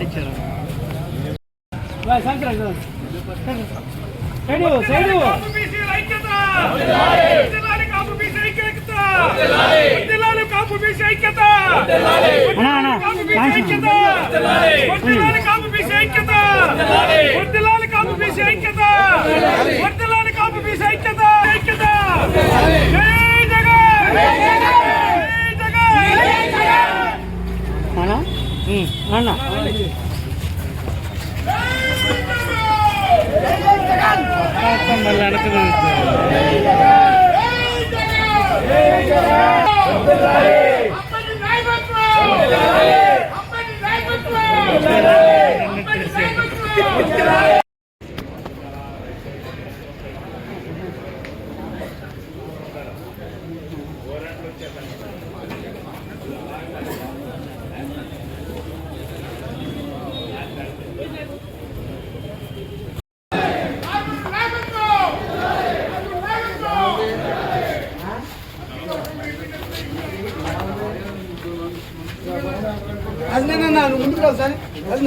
పట్టించారు. అన్న మళ్ళీ వెనక అది ముందుకు రావు సార్ అది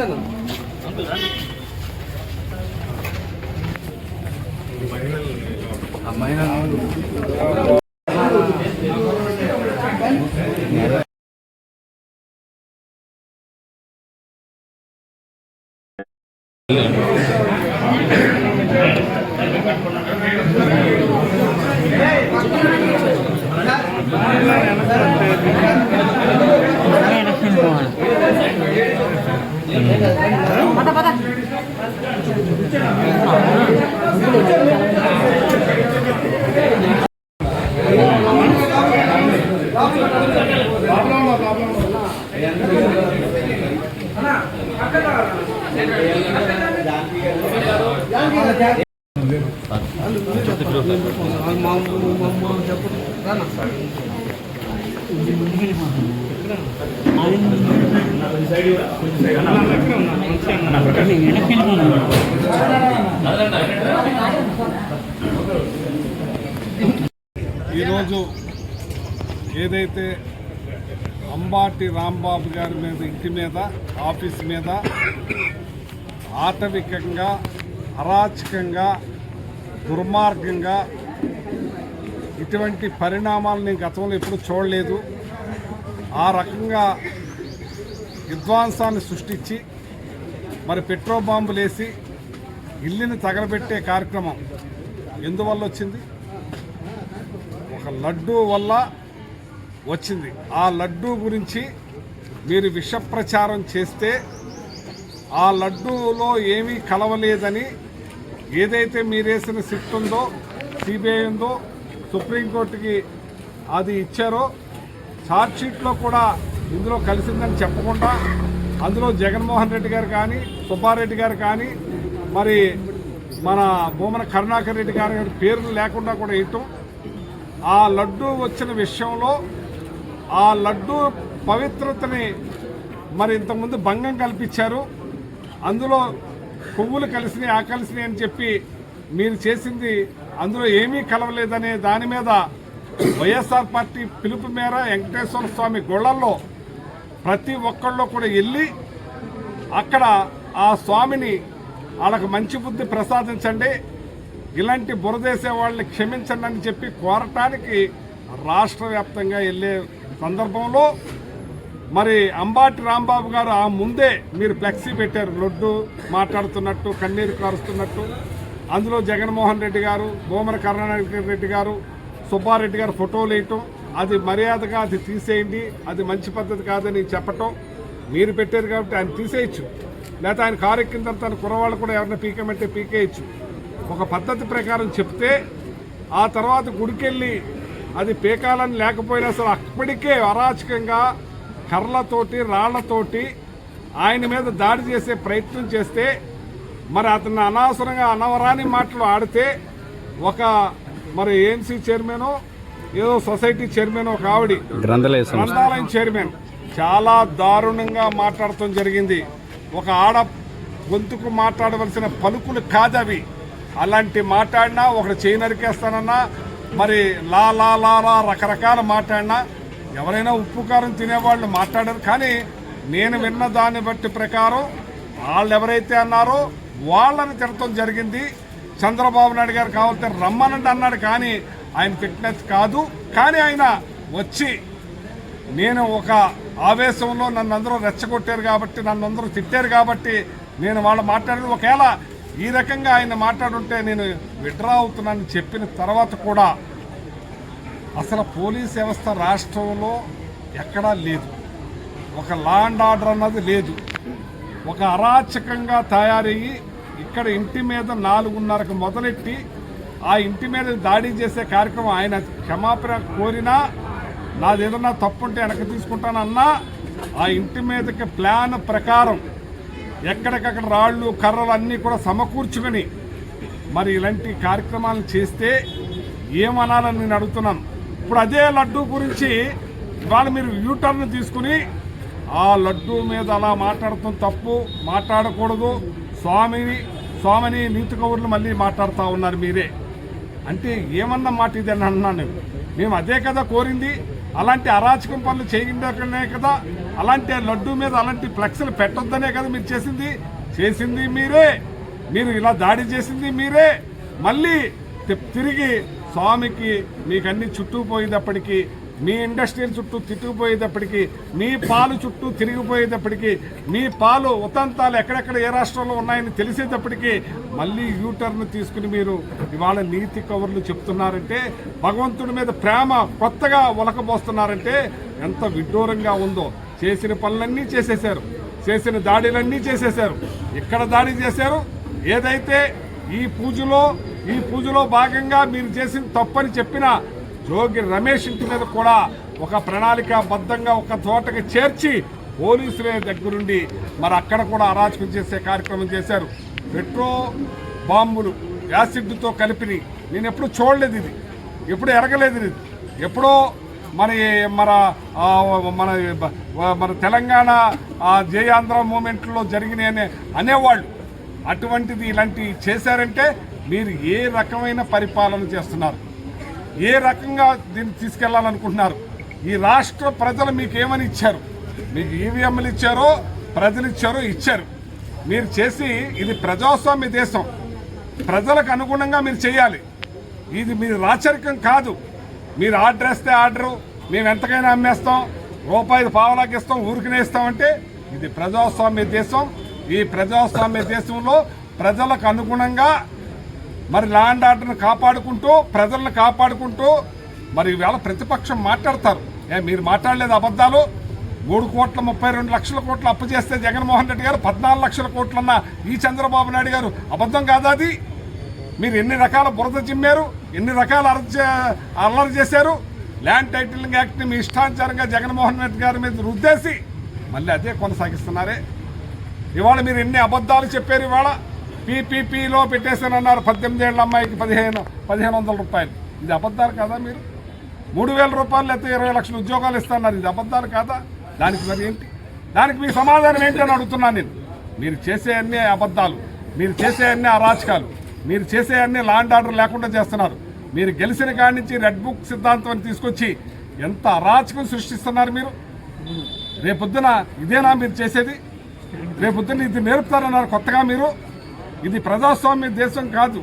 ఈరోజు ఏదైతే అంబాటి రాంబాబు గారి మీద ఇంటి మీద ఆఫీస్ మీద ఆటవికంగా అరాచకంగా దుర్మార్గంగా ఇటువంటి పరిణామాలు నేను గతంలో ఎప్పుడు చూడలేదు. ఆ రకంగా విధ్వంసాన్ని సృష్టించి మరి పెట్రోల్ బాంబులు వేసి ఇల్లుని తగలబెట్టే కార్యక్రమం ఎందువల్ల వచ్చింది? ఒక లడ్డూ వల్ల వచ్చింది. ఆ లడ్డూ గురించి మీరు విష ప్రచారం చేస్తే ఆ లడ్డూలో ఏమీ కలవలేదని ఏదైతే మీరేసిన సిట్ ఉందో, సిబిఐ ఉందో, సుప్రీంకోర్టుకి అది ఇచ్చారో, ఛార్జ్షీట్లో కూడా ఇందులో కలిసిందని చెప్పకుండా అందులో జగన్మోహన్ రెడ్డి గారు కానీ, సుబ్బారెడ్డి గారు కానీ, మరి మన భూమన కరుణాకర్ రెడ్డి గారి పేర్లు లేకుండా కూడా ఇవ్వటం, ఆ లడ్డూ వచ్చిన విషయంలో ఆ లడ్డూ పవిత్రతని మరి ఇంతకుముందు భంగం కల్పించారు. అందులో కొవ్వులు కలిసినాయి, ఆ కలిసినాయి అని చెప్పి మీరు చేసింది అందులో ఏమీ కలవలేదనే దాని మీద వైఎస్ఆర్ పార్టీ పిలుపు మేర వెంకటేశ్వర స్వామి గుళ్ళల్లో ప్రతి ఒక్కళ్ళు కూడా వెళ్ళి అక్కడ ఆ స్వామిని వాళ్ళకు మంచి బుద్ధి ప్రసాదించండి, ఇలాంటి బురదేసే వాళ్ళని క్షమించండి అని చెప్పి కోరటానికి రాష్ట్ర వ్యాప్తంగా వెళ్ళే సందర్భంలో మరి అంబాటి రాంబాబు గారు ఆ ముందే మీరు ఫ్లెక్సీ పెట్టారు, లొడ్డు మాట్లాడుతున్నట్టు, కన్నీరు కారుస్తున్నట్టు. అందులో జగన్మోహన్ రెడ్డి గారు, భూమన కరుణాకర్ రెడ్డి గారు, సుబ్బారెడ్డి గారు ఫోటోలు వేయటం, అది మర్యాదగా అది తీసేయండి, అది మంచి పద్ధతి కాదని చెప్పటం. మీరు పెట్టారు కాబట్టి ఆయన తీసేయచ్చు, లేకపోతే ఆయన కారు ఎక్కిన తర్వాత ఆయన కుర్రవాళ్ళు కూడా ఎవరైనా పీకేమంటే పీకేయచ్చు. ఒక పద్ధతి ప్రకారం చెప్తే ఆ తర్వాత గుడికెళ్ళి అది పీకాలని లేకపోయినా అసలు అప్పటికే అరాచకంగా కర్రలతోటి రాళ్లతోటి ఆయన మీద దాడి చేసే ప్రయత్నం చేస్తే మరి అతను అనవసరంగా అనవరాని మాటలు ఆడితే ఒక మరి ఏఎన్సీ చైర్మన్ ఏదో సొసైటీ చైర్మన్ ఒక ఆవిడ గ్రంథాలయం చైర్మన్ చాలా దారుణంగా మాట్లాడటం జరిగింది. ఒక ఆడ గొంతుకు మాట్లాడవలసిన పలుకులు కాదవి. అలాంటి మాట్లాడినా ఒకటి చేయి నరికేస్తానన్నా మరి లా లా లా లా రకరకాల మాట్లాడినా ఎవరైనా ఉప్పు కారం తినేవాళ్ళు మాట్లాడారు. కానీ నేను విన్న దాన్ని బట్టి ప్రకారం వాళ్ళు ఎవరైతే అన్నారో వాళ్ళని తిడటం జరిగింది. చంద్రబాబు నాయుడు గారు కావాలంటే రమ్మనండి అన్నాడు, కానీ ఆయన ఫిట్నెస్ కాదు. కానీ ఆయన వచ్చి నేను ఒక ఆవేశంలో నన్ను అందరూ రెచ్చగొట్టారు కాబట్టి, నన్ను అందరూ తిట్టారు కాబట్టి నేను వాళ్ళు మాట్లాడేది, ఒకవేళ ఈ రకంగా ఆయన మాట్లాడుంటే నేను విడ్రా అవుతున్నానని చెప్పిన తర్వాత కూడా అసలు పోలీస్ వ్యవస్థ రాష్ట్రంలో ఎక్కడా లేదు. ఒక లా అండ్ ఆర్డర్ అన్నది లేదు. ఒక అరాచకంగా తయారయ్యి ఇక్కడ ఇంటి మీద 4:30కు మొదలెట్టి ఆ ఇంటి మీద దాడి చేసే కార్యక్రమం, ఆయన క్షమాపణ కోరినా నాదేదన్నా తప్పుంటే వెనక్కి తీసుకుంటానన్నా ఆ ఇంటి మీదకి ప్లాన్ ప్రకారం ఎక్కడికక్కడ రాళ్ళు కర్రలు అన్నీ కూడా సమకూర్చుకొని మరి ఇలాంటి కార్యక్రమాలు చేస్తే ఏమనాలని నేను అడుగుతున్నాను. ఇప్పుడు అదే లడ్డూ గురించి ఇవాళ మీరు యూటర్న్ తీసుకుని ఆ లడ్డూ మీద అలా మాట్లాడటం తప్పు, మాట్లాడకూడదు, స్వామిని నీతి కౌరులు మళ్ళీ మాట్లాడుతూ ఉన్నారు మీరే. అంటే ఏమన్నా మాట ఇది అని అన్నాను. మేము అదే కదా కోరింది, అలాంటి అరాచకం పనులు చేయకుండానే కదా, అలాంటి లడ్డూ మీద అలాంటి ఫ్లెక్స్లు పెట్టొద్దనే కదా మీరు చేసింది మీరే, మీరు ఇలా దాడి చేసింది మీరే. మళ్ళీ తిరిగి స్వామికి మీకు అన్ని చుట్టుకుపోయేటప్పటికీ, మీ ఇండస్ట్రియల్ చుట్టూ తిట్టుకుపోయేటప్పటికీ, మీ పాలు చుట్టూ తిరిగిపోయేటప్పటికీ, మీ పాలు ఉతంతాలు ఎక్కడెక్కడ ఏ రాష్ట్రంలో ఉన్నాయని తెలిసేటప్పటికీ మళ్ళీ యూటర్న్ తీసుకుని మీరు ఇవాళ నీతి కవర్లు చెప్తున్నారంటే, భగవంతుడి మీద ప్రేమ కొత్తగా ఒలకబోస్తున్నారంటే ఎంత విడ్డూరంగా ఉందో. చేసిన పనులన్నీ చేసేశారు, చేసిన దాడులన్నీ చేసేశారు. ఇక్కడ దాడి చేశారు. ఏదైతే ఈ పూజలో భాగంగా మీరు చేసిన తప్పని చెప్పిన జోగి రమేష్ ఇంటి మీద కూడా ఒక ప్రణాళికాబద్ధంగా ఒక చోటకి చేర్చి పోలీసుల దగ్గరుండి మరి అక్కడ కూడా అరాచకం చేసే కార్యక్రమం చేశారు. పెట్రో బాంబులు యాసిడ్తో కలిపి నేను ఎప్పుడు చూడలేదు, ఇది ఎప్పుడు ఎరగలేదు, ఇది ఎప్పుడో మన తెలంగాణ జయాంధ్ర మూమెంట్లో జరిగినాయని అనేవాళ్ళు. అటువంటిది ఇలాంటివి చేశారంటే మీరు ఏ రకమైన పరిపాలన చేస్తున్నారు, ఏ రకంగా దీన్ని తీసుకెళ్లాలనుకుంటున్నారు? ఈ రాష్ట్ర ప్రజలు మీకు ఏమని ఇచ్చారు? మీకు ఈవీఎంలు ఇచ్చారో, ప్రజలు ఇచ్చారు. మీరు చేసి ఇది ప్రజాస్వామ్య దేశం, ప్రజలకు అనుగుణంగా మీరు చేయాలి. ఇది మీరు రాచరికం కాదు. మీరు ఆర్డర్ వేస్తే ఆర్డరు, మేము ఎంతకైనా అమ్మేస్తాం, రూపాయి పావలాకి ఇస్తాం, ఊరికినే ఇస్తామంటే ఇది ప్రజాస్వామ్య దేశం. ఈ ప్రజాస్వామ్య దేశంలో ప్రజలకు అనుగుణంగా మరి లా అండ్ ఆర్డర్ను కాపాడుకుంటూ, ప్రజలను కాపాడుకుంటూ మరి ఈవేళ ప్రతిపక్షం మాట్లాడతారు. మీరు మాట్లాడలేదు అబద్ధాలు. 3,32,00,000 కోట్లు అప్పు చేస్తే జగన్మోహన్ రెడ్డి గారు 14 లక్షల కోట్లన్న ఈ చంద్రబాబు నాయుడు గారు అబద్ధం కాదా అది? మీరు ఎన్ని రకాల బురద చిమ్మారు, ఎన్ని రకాల అల్లరి చేశారు. ల్యాండ్ టైటిలింగ్ యాక్ట్ని మీ ఇష్టానుసారంగా జగన్మోహన్ రెడ్డి గారి మీద రుద్దేసి మళ్ళీ అదే కొనసాగిస్తున్నారే. ఇవాళ మీరు ఎన్ని అబద్ధాలు చెప్పారు. ఇవాళ పీపీపీలో పెట్టేశానన్నారు 18 ఏళ్ల అమ్మాయికి 1,500 రూపాయలు. ఇది అబద్ధాలు కాదా? మీరు 3,000 రూపాయలు లేకపోతే 20 లక్షల ఉద్యోగాలు ఇస్తున్నారు. ఇది అబద్ధాలు కాదా? దానికి మరి ఏంటి? దానికి మీ సమాధానం ఏంటి అని అడుగుతున్నాను నేను. మీరు చేసే అన్ని అబద్ధాలు, మీరు చేసే అన్ని అరాచకాలు, మీరు చేసే అన్ని లా అండ్ ఆర్డర్ లేకుండా చేస్తున్నారు. మీరు గెలిచిన కాడి నుంచి రెడ్ బుక్ సిద్ధాంతం అని తీసుకొచ్చి ఎంత అరాచకం సృష్టిస్తున్నారు మీరు. రేపొద్దున ఇదేనా మీరు చేసేది? రేపొద్దున ఇది నేర్పుతారన్నారు కొత్తగా మీరు. ఇది ప్రజాస్వామ్య దేశం కాదు,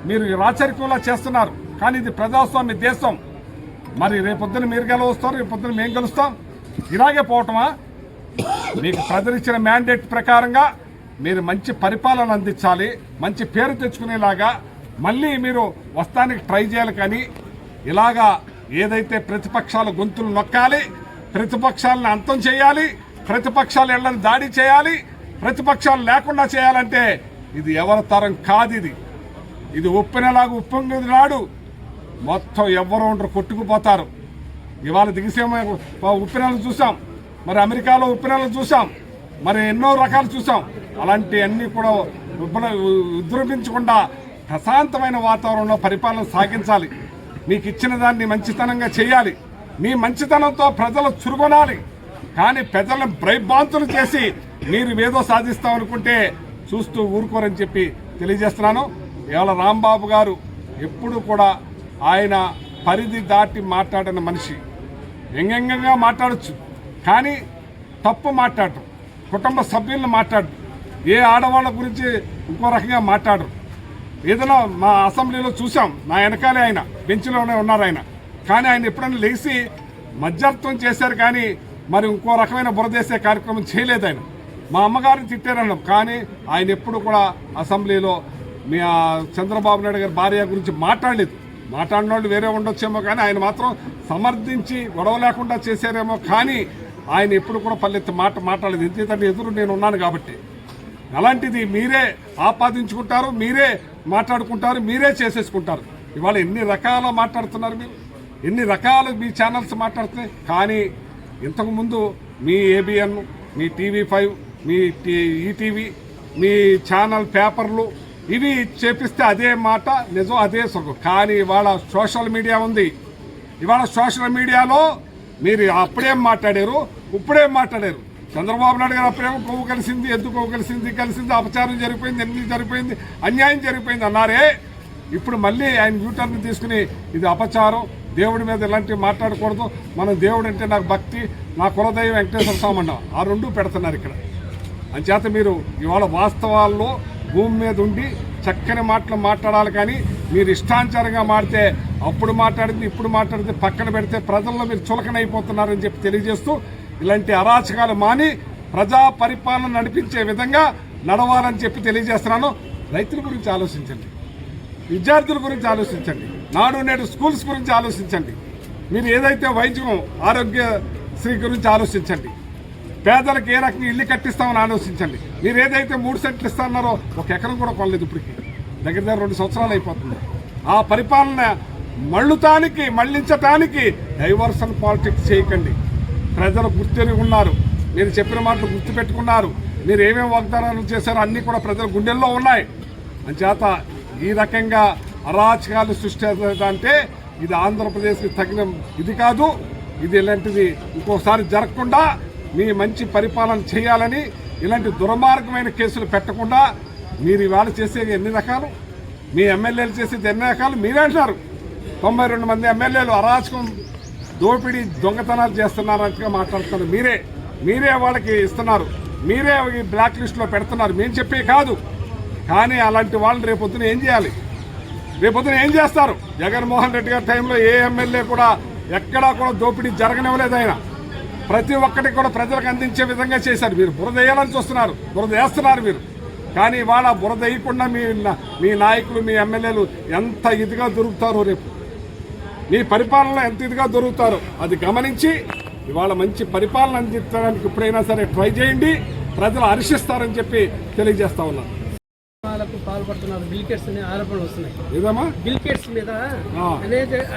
మీరు రాచరికంలా చేస్తున్నారు. కానీ ఇది ప్రజాస్వామ్య దేశం. మరి రేపొద్దున మీరు గెలవస్తారు, రేపొద్దున మేము గెలుస్తాం. ఇలాగే పోవటమా? మీకు ప్రజలు ఇచ్చిన మ్యాండేట్ ప్రకారంగా మీరు మంచి పరిపాలన అందించాలి, మంచి పేరు తెచ్చుకునేలాగా మళ్ళీ మీరు వస్తానికి ట్రై చేయాలి. కానీ ఇలాగా ఏదైతే ప్రతిపక్షాల గొంతులు నొక్కాలి, ప్రతిపక్షాలను అంతం చేయాలి, ప్రతిపక్షాల ఇళ్లను దాడి చేయాలి, ప్రతిపక్షాలు లేకుండా చేయాలంటే ఇది ఎవరి తరం కాదు. ఇది ఉప్పెనలాగా ఉప్పొంగి నాడు మొత్తం ఎవరు ఉండరు, కొట్టుకుపోతారు. ఇవాళ దిగిసేమ ఉప్పెనలు చూసాం, మరి అమెరికాలో ఉప్పెనలు చూసాం, మరి ఎన్నో రకాలు చూసాం. అలాంటి అన్నీ కూడా ఉద్రవించకుండా ప్రశాంతమైన వాతావరణంలో పరిపాలన సాగించాలి. మీకు ఇచ్చిన దాన్ని మంచితనంగా చేయాలి. మీ మంచితనంతో ప్రజలు చురుగొనాలి. కానీ ప్రజలను భయభ్రాంతులు చేసి మీరు ఏదో సాధిస్తామనుకుంటే చూస్తూ ఊరుకోరని చెప్పి తెలియజేస్తున్నాను. ఇవాళ రాంబాబు గారు ఎప్పుడు కూడా ఆయన పరిధి దాటి మాట్లాడిన మనిషి. వ్యంగ్యంగా మాట్లాడచ్చు, కానీ తప్పు మాట్లాడటం, కుటుంబ సభ్యులను మాట్లాడటం, ఏ ఆడవాళ్ళ గురించి ఇంకో రకంగా మాట్లాడరు. ఏదైనా మా అసెంబ్లీలో చూసాం, నా వెనకాలే ఆయన బెంచ్లోనే ఉన్నారు ఆయన. కానీ ఆయన ఎప్పుడైనా లేచి మధ్యర్థం చేశారు, కానీ మరి ఇంకో రకమైన బురదేసే కార్యక్రమం చేయలేదు ఆయన. మా అమ్మగారిని తిట్టారన్నాం, కానీ ఆయన ఎప్పుడు కూడా అసెంబ్లీలో మీ చంద్రబాబు నాయుడు గారి భార్య గురించి మాట్లాడలేదు. మాట్లాడిన వాళ్ళు వేరే ఉండొచ్చేమో, కానీ ఆయన మాత్రం సమర్థించి గొడవ లేకుండా చేశారేమో, కానీ ఆయన ఎప్పుడు కూడా పల్లెత్తి మాట్లాడలేదు. ఎందుకంటే ఎదురు నేను ఉన్నాను కాబట్టి. అలాంటిది మీరే ఆపాదించుకుంటారు, మీరే మాట్లాడుకుంటారు, మీరే చేసేసుకుంటారు. ఇవాళ ఎన్ని రకాల మాట్లాడుతున్నారు మీరు, ఎన్ని రకాల మీ ఛానల్స్ మాట్లాడుతున్నాయి. కానీ ఇంతకుముందు మీ ఏబిఎన్, మీ టీవీ5, మీ ఈటీవీ, మీ ఛానల్ పేపర్లు ఇవి చేపిస్తే అదే మాట నిజం, అదే సుఖం. కానీ ఇవాళ సోషల్ మీడియా ఉంది. ఇవాళ సోషల్ మీడియాలో మీరు అప్పుడేం మాట్లాడారు, ఇప్పుడేం మాట్లాడారు. చంద్రబాబు నాయుడు గారు అప్పుడేమో కొవ్వు కలిసింది, ఎద్దు కొవ్వు కలిసింది, అపచారం జరిగిపోయింది, ఎన్ని జరిగిపోయింది, అన్యాయం జరిగిపోయింది అన్నారే. ఇప్పుడు మళ్ళీ ఆయన యూటర్న్ తీసుకుని ఇది అపచారం, దేవుడి మీద ఇలాంటివి మాట్లాడకూడదు, మనం దేవుడు అంటే నాకు భక్తి, నా కులదైవం వెంకటేశ్వర స్వామి అన్నాం. ఆ రెండూ పెడుతున్నారు ఇక్కడ. అంచేత మీరు ఇవాళ వాస్తవాల్లో భూమి మీద ఉండి చక్కని మాటలు మాట్లాడాలి. కానీ మీరు ఇష్టానుసారంగా మాడితే, అప్పుడు మాట్లాడితే ఇప్పుడు మాట్లాడితే పక్కన పెడితే ప్రజల్లో మీరు చులకనైపోతున్నారని చెప్పి తెలియజేస్తూ, ఇలాంటి అరాచకాలు మాని ప్రజా పరిపాలన నడిపించే విధంగా నడవాలని చెప్పి తెలియజేస్తున్నాను. రైతుల గురించి ఆలోచించండి, విద్యార్థుల గురించి ఆలోచించండి, నాడు నేడు స్కూల్స్ గురించి ఆలోచించండి. మీరు ఏదైతే వైద్యం ఆరోగ్యశ్రీ గురించి ఆలోచించండి. పేదలకు ఏ రకంగా ఇల్లు కట్టిస్తామని ఆలోచించండి. మీరు ఏదైతే 3 సెంట్లు ఇస్తారన్నారో 1 ఎకరం కూడా కొనలేదు. ఇప్పటికి దగ్గర 2 సంవత్సరాలు అయిపోతుంది. ఆ పరిపాలన మళ్లించటానికి డైవర్షన్ పాలిటిక్స్ చేయకండి. ప్రజలు గుర్తుని ఉన్నారు, మీరు చెప్పిన మాటలు గుర్తుపెట్టుకున్నారు, మీరు ఏమేమి వాగ్దానాలు చేశారో అన్నీ కూడా ప్రజల గుండెల్లో ఉన్నాయి. అంచేత ఈ రకంగా అరాచకాలు సృష్టించాలంటే ఇది ఆంధ్రప్రదేశ్కి తగిన ఇది కాదు. ఇది ఇలాంటిది ఇంకోసారి జరగకుండా మీ మంచి పరిపాలన చేయాలని, ఇలాంటి దుర్మార్గమైన కేసులు పెట్టకుండా మీరు ఇవాళ చేసేది ఎన్ని రకాలు, మీ ఎమ్మెల్యేలు చేసేది ఎన్ని రకాలు మీరే అంటున్నారు. 92 మంది ఎమ్మెల్యేలు అరాచకం, దోపిడీ, దొంగతనాలు చేస్తున్నారట్టుగా మాట్లాడుతున్నారు. మీరే వాళ్ళకి ఇస్తున్నారు, మీరే బ్లాక్ లిస్ట్లో పెడుతున్నారు. మేము చెప్పే కాదు. కానీ అలాంటి వాళ్ళని రేపొద్దున ఏం చేయాలి, రేపొద్దున ఏం చేస్తారు? జగన్మోహన్ రెడ్డి గారి టైంలో ఏ ఎమ్మెల్యే కూడా ఎక్కడా కూడా దోపిడీ జరగనివ్వలేదు. ఆయన ప్రతి ఒక్కటి కూడా ప్రజలకు అందించే విధంగా చేశారు. మీరు బురద వేయాలని చూస్తున్నారు, బురద వేస్తున్నారు మీరు. కానీ ఇవాళ బురద వేయకుండా మీ నాయకులు, మీ ఎమ్మెల్యేలు ఎంత ఇదిగా దొరుకుతారో, రేపు మీ పరిపాలనలో ఎంత ఇదిగా దొరుకుతారో అది గమనించి ఇవాళ మంచి పరిపాలన అందించడానికి ఎప్పుడైనా సరే ట్రై చేయండి. ప్రజలు హర్షిస్తారని చెప్పి తెలియజేస్తా ఉన్నాను. పాల్పడుతున్నారు, బిల్కేట్స్ అనే ఆరోపణలు వస్తున్నాయి. ఏదమ్మా బిల్కేట్స్ మీద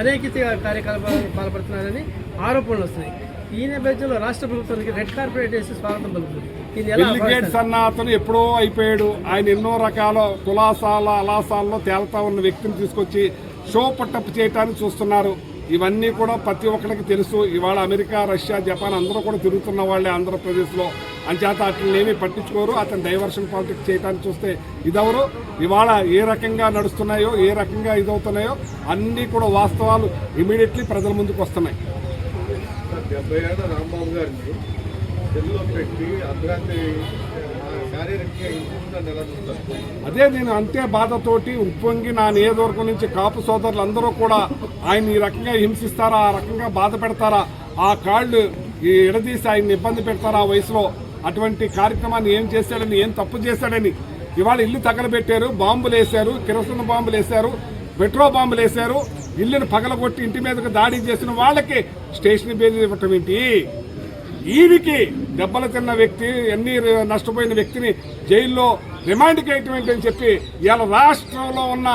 అనేక కార్యకలాపాలు పాల్పడుతున్నారని ఆరోపణలు వస్తున్నాయి. ఈ నేపథ్యంలో రాష్ట్ర ప్రభుత్వానికి రెడ్ కార్పెట్ వేసి స్వాగతం పలుకుతుంది. బిల్ గేట్స్ అన్న అతను ఎప్పుడో అయిపోయాడు. ఆయన ఎన్నో రకాల కులాసాల అలాసాల్లో తేల్తా ఉన్న వ్యక్తిని తీసుకొచ్చి షో పట్టప్ చేయటానికి చూస్తున్నారు. ఇవన్నీ కూడా ప్రతి ఒక్కరికి తెలుసు. ఇవాళ అమెరికా, రష్యా, జపాన్ అందరూ కూడా తిరుగుతున్న వాళ్ళే ఆంధ్రప్రదేశ్లో. అంచేత అట్లని ఏమీ పట్టించుకోరు. అతను డైవర్షన్ పాలిటిక్స్ చేయడానికి చూస్తే ఇదెవరు, ఇవాళ ఏ రకంగా నడుస్తున్నాయో, ఏ రకంగా ఇదవుతున్నాయో అన్నీ కూడా వాస్తవాలు ఇమీడియట్లీ ప్రజల ముందుకు వస్తున్నాయి. 70 ఏళ్ల రాంబాబు గారిని సెల్లో పెట్టి అర్ధరాత్రి శారీరకంగా హింసించడాన్ని ఎలా చూస్తారు? అదే నేను అంతే బాధతోటి ఉప్పొంగి నా నియోజకవర్గం నుంచి కాపు సోదరులు అందరూ కూడా ఆయన ఈ రకంగా హింసిస్తారా, ఆ రకంగా బాధ పెడతారా, ఆ కాళ్ళు ఎడదీసి ఆయన్ని ఇబ్బంది పెడతారా ఆ వయసులో, అటువంటి కార్యక్రమాన్ని ఏం చేశాడని, ఏం తప్పు చేశాడని ఇవాళ ఇల్లు తగలబెట్టారు, బాంబులు వేశారు, కిరోసిన్ బాంబులు వేశారు, పెట్రోల్ బాంబులు వేశారు, ఇల్లును పగలగొట్టి ఇంటి మీదకి దాడి చేసిన వాళ్ళకి స్టేషన్ బెయిల్ ఇవ్వటం ఏంటి? ఈవికి దెబ్బలు తిన్న వ్యక్తి, ఎన్ని నష్టపోయిన వ్యక్తిని జైల్లో రిమాండ్కి వేయటం ఏంటని చెప్పి ఇవాళ రాష్ట్రంలో ఉన్న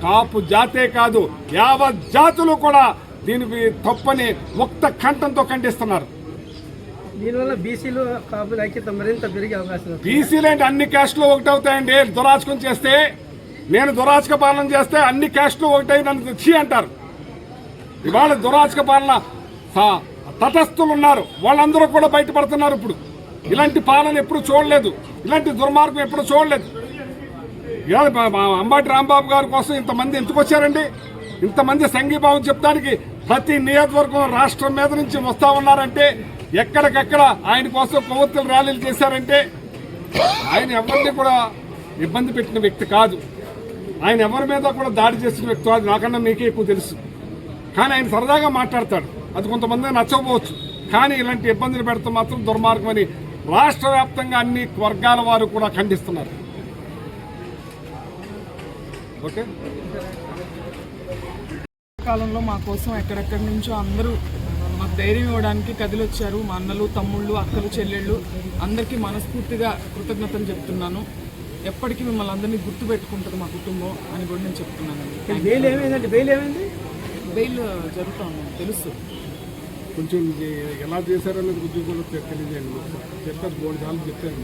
కాపు జాతే కాదు యావత్ జాతులు కూడా దీనికి తప్పని ముక్త కంఠంతో ఖండిస్తున్నారు. దీనివల్ల బీసీలు కాపుల ఐక్యత మరింత పెరిగే అవకాశం. బీసీలు అంటే అన్ని క్యాస్టులు ఒకటవుతాయండి. దురాచకం చేస్తే, నేను దురాచక పాలన చేస్తే అన్ని క్యాస్టులు ఒకటై నన్ను చీ అంటారు. ఇవాళ దురాచక పాలన తటస్థులు ఉన్నారు, వాళ్ళందరూ కూడా బయటపడుతున్నారు. ఇప్పుడు ఇలాంటి పాలన ఎప్పుడు చూడలేదు, ఇలాంటి దుర్మార్గం ఎప్పుడు చూడలేదు. అంబటి రాంబాబు గారి కోసం ఇంతమంది ఎందుకు వచ్చారండి? ఇంతమంది సంఘీభావం చెప్తానికి ప్రతి నియోజకవర్గం రాష్ట్రం మీద నుంచి వస్తా ఉన్నారంటే, ఎక్కడికక్కడ ఆయన కోసం కొవ్వొత్తుల ర్యాలీలు చేశారంటే ఆయన ఎవరిని కూడా ఇబ్బంది పెట్టిన వ్యక్తి కాదు. ఆయన ఎవరి మీద కూడా దాడి చేసిన వ్యక్తి కాదు. నాకన్నా మీకే ఎక్కువ తెలుసు. కానీ ఆయన సరదాగా మాట్లాడతాడు. అది కొంతమంది నచ్చకపోవచ్చు. కానీ ఇలాంటి ఇబ్బందులు పెడతాం మాత్రం దుర్మార్గం అని రాష్ట్ర వ్యాప్తంగా అన్ని వర్గాల వారు కూడా ఖండిస్తున్నారు. ఓకే, కాలంలో మా కోసం ఎక్కడెక్కడి నుంచో అందరూ మాకు ధైర్యం ఇవ్వడానికి కదిలొచ్చారు. మా అన్నలు, తమ్ముళ్ళు, అక్కలు, చెల్లెళ్ళు అందరికీ మనస్ఫూర్తిగా కృతజ్ఞతలు చెప్తున్నాను. ఎప్పటికీ మిమ్మల్ని అందరినీ గుర్తుపెట్టుకుంటుంది మా కుటుంబం అని కూడా నేను చెప్తున్నానండి. బెయిల్ ఏమైందండి? బెయిల్ ఏమైంది? బెయిల్ జరుగుతూ ఉంది తెలుసు. కొంచెం ఎలా చేశారనేది ఉద్యోగులకు తెలియజేయండి. చెప్పారు 3 సార్లు చెప్పారు.